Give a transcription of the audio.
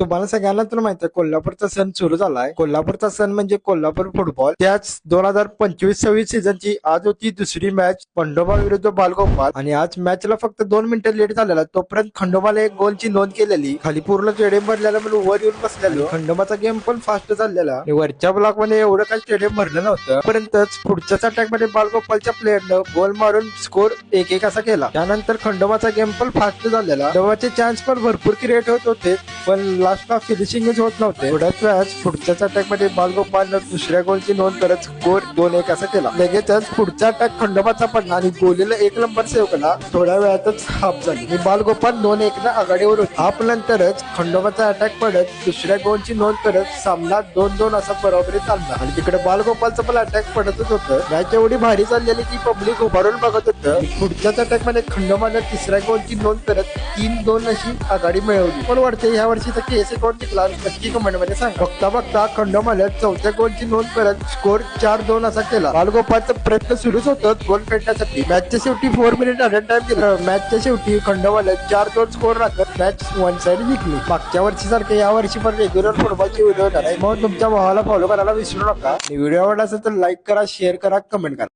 तुम्हाला सगळ्यांना तर माहिती आहे कोल्हापूरचा सण सुरू झालाय. कोल्हापूरचा सण म्हणजे कोल्हापूर फुटबॉल. त्याच 2025-26 सीझनची आज होती दुसरी मॅच खंडोबा विरुद्ध बालगोपाल आणि आज मॅचला फक्त 2 मिनिटं लेट झालेला. तोपर्यंत खंडोबाला एक गोलची नोंद केलेली. खाली पूर्ण स्टेडियम भरलेला म्हणून वर येऊन बसलेलो. खंडोबाचा गेम पण फास्ट चाललेला आणि वरच्या ब्लॉक मध्ये एवढं काही स्टेडियम भरलं नव्हतं. पर्यंतच पुढच्याच अटॅक मध्ये बालगोपालच्या प्लेअरनं गोल मारून स्कोर 1-1 असा केला. त्यानंतर खंडोबाचा गेम पण फास्ट झालेला. खंडोबाचे चान्स पण भरपूर क्रिएट होत होते पण लास्टला फिनिशिंगच होत नव्हते. थोड्याच वेळात पुढच्याच अटॅक मध्ये बालगोपालनं दुसऱ्या गोलची नोंद करत स्कोर 2-1 असा केला. लगेचच पुढचा अटॅक खंडोबाचा पडला आणि गोलीला 1 नंबर सेव्ह केला. थोड्या वेळातच हाफ झाली आणि बालगोपाल 2-1 न आघाडीवर होती. हाफ नंतरच खंडोबाचा अटॅक पडत दुसऱ्या गोलची नोंद करत सामना 2-2 असा बरोबरी चालला आणि तिकडे बालगोपालचं पण अटॅक पडतच होतं. मॅच एवढी भारी चाललेली की पब्लिक उभारून बघत होतं. पुढच्याच अटॅक मध्ये खंडोबानं तिसऱ्या गोलची नोंद करत 3-2 अशी आघाडी मिळवली. पण वाटते या वर्षीचा केस कोण जिंकला नक्की कमेंट मध्ये सांगा. बघता बघता खंडोबाला चौथ्या गोलची नोंद करत स्कोर 4-2 असा केला. बालगोपालचा प्रयत्न सुरूच होतं गोल फेडण्यासाठी. मॅचच्या शेवटी 4 मिनिट अडन टाइम दिला. मॅचच्या शेवटी खंडोबाला 4-2 स्कोर राखत मॅच वन साइड जिंकली. मागच्या वर्षी सारखे या वर्षी पण रेग्युलर फुटबॉलचे व्हिडिओ करा. मग तुमच्या भावाला फॉलो करायला विसरू नका. व्हिडिओ आवडला असेल तर लाईक करा, शेअर करा, कमेंट करा.